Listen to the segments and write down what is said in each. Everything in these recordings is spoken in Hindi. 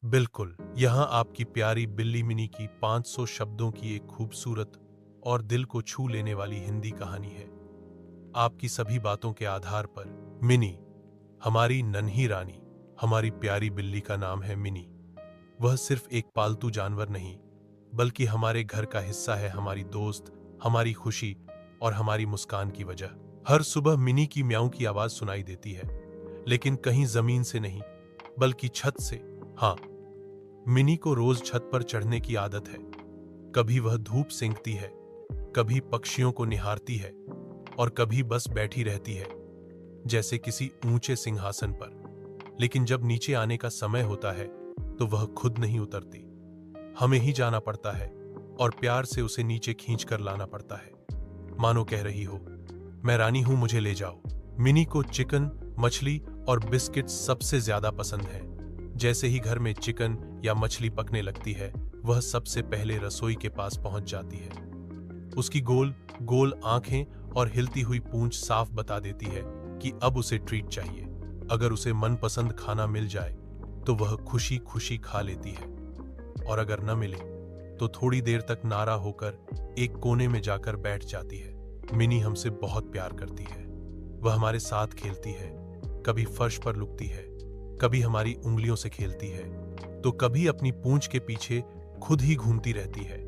बिल्कुल, यहाँ आपकी प्यारी बिल्ली मिनी की 500 शब्दों की एक खूबसूरत और दिल को छू लेने वाली हिंदी कहानी है। आपकी सभी बातों के आधार पर मिनी, हमारी नन्ही रानी, हमारी प्यारी बिल्ली का नाम है मिनी। वह सिर्फ एक पालतू जानवर नहीं, बल्कि हमारे घर का हिस्सा है, हमारी दोस्त, हमारी खुशी और हमारी मुस्कान की वजह। हर सुबह मिनी की म्याऊं की आवाज सुनाई देती है, लेकिन कहीं जमीन से नहीं, बल्कि छत से। हाँ, मिनी को रोज छत पर चढ़ने की आदत है। कभी वह धूप सेंकती है, कभी पक्षियों को निहारती है और कभी बस बैठी रहती है, जैसे किसी ऊंचे सिंहासन पर। लेकिन जब नीचे आने का समय होता है तो वह खुद नहीं उतरती, हमें ही जाना पड़ता है और प्यार से उसे नीचे खींच कर लाना पड़ता है, मानो कह रही हो, मैं रानी हूं, मुझे ले जाओ। मिनी को चिकन, मछली और बिस्किट सबसे ज्यादा पसंद है। जैसे ही घर में चिकन या मछली पकने लगती है, वह सबसे पहले रसोई के पास पहुंच जाती है। उसकी गोल गोल आंखें और हिलती हुई पूंछ साफ बता देती है कि अब उसे ट्रीट चाहिए। अगर उसे मनपसंद खाना मिल जाए तो वह खुशी खुशी खा लेती है, और अगर न मिले तो थोड़ी देर तक नारा होकर एक कोने में जाकर बैठ जाती है। मिनी हमसे बहुत प्यार करती है। वह हमारे साथ खेलती है, कभी फर्श पर लुकती है, कभी हमारी उंगलियों से खेलती है, तो कभी अपनी पूंछ के पीछे खुद ही घूमती रहती है।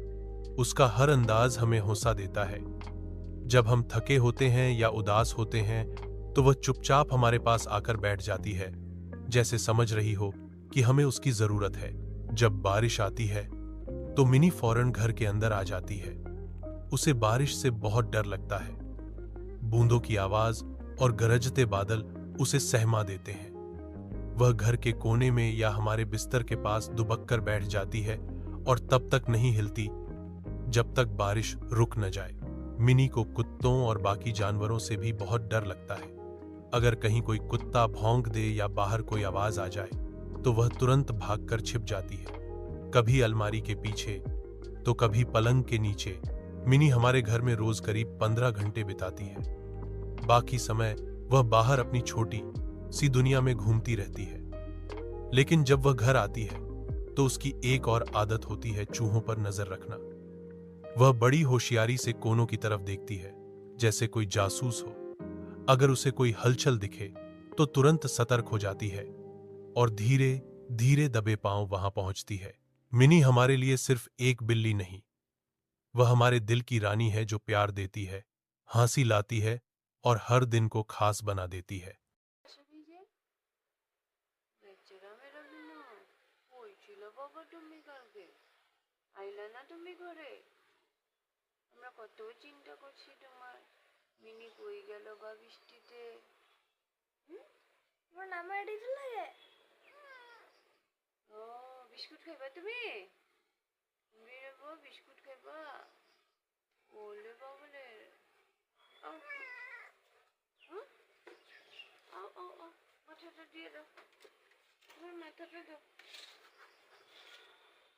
उसका हर अंदाज हमें हौसला देता है। जब हम थके होते हैं या उदास होते हैं तो वह चुपचाप हमारे पास आकर बैठ जाती है, जैसे समझ रही हो कि हमें उसकी जरूरत है। जब बारिश आती है तो मिनी फौरन घर के अंदर आ जाती है। उसे बारिश से बहुत डर लगता है। बूंदों की आवाज और गरजते बादल उसे सहमा देते हैं। वह घर के कोने में या हमारे बिस्तर के पास दुबक कर बैठ जाती है और तब तक नहीं हिलती जब तक बारिश रुक न जाए। मिनी को कुत्तों और बाकी जानवरों से भी बहुत डर लगता है। अगर कहीं कोई कुत्ता भौंक दे या बाहर कोई आवाज आ जाए तो वह तुरंत भागकर छिप जाती है, कभी अलमारी के पीछे तो कभी पलंग के नीचे। मिनी हमारे घर में रोज करीब 15 घंटे बिताती है। बाकी समय वह बाहर अपनी छोटी सी दुनिया में घूमती रहती है। लेकिन जब वह घर आती है तो उसकी एक और आदत होती है, चूहों पर नजर रखना। वह बड़ी होशियारी से कोनों की तरफ देखती है, जैसे कोई जासूस हो। अगर उसे कोई हलचल दिखे तो तुरंत सतर्क हो जाती है और धीरे धीरे दबे पांव वहां पहुंचती है। मिनी हमारे लिए सिर्फ एक बिल्ली नहीं, वह हमारे दिल की रानी है, जो प्यार देती है, हंसी लाती है और हर दिन को खास बना देती है। আসলে যে বেচারা মেরা বিনু কই ছিল বাবা তুমি কালকে আইলা না তুমি ঘরে আমরা কত চিন্তা করছি তোমার মিনি কই গেল বা বৃষ্টিতে তোমার নাম এডিতে লাগে ও বিস্কুট খাইবা তুমি তুমি নেব বিস্কুট খাইবা ওলে বাবলে আও হুম আও আও আও মাথাটা দিয়ে দাও তোমার মাথাটা দাও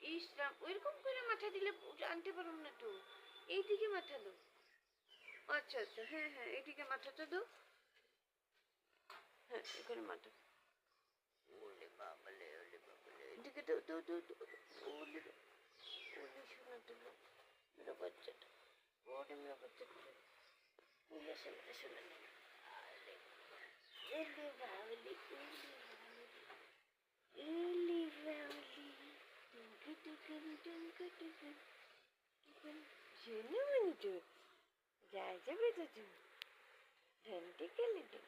ইসলাম ওইরকম করে মাথা দিলে আনতে পারুম না তো এইদিকে মাথা দাও আচ্ছা আচ্ছা হ্যাঁ হ্যাঁ এইদিকে মাথাটা দাও হ্যাঁ এখানে মাথা ওলে বাবালে এদিকে দাও দাও দাও দাও ওলে ওলে শোনাতে দাও মেরা বাচ্চাটা ওরে মেরা বাচ্চাটা ওলে শোনাতে শোনাতে এলে বাবলি এলে Babli Juni minute. Jaja betul tu. Nanti kali tu.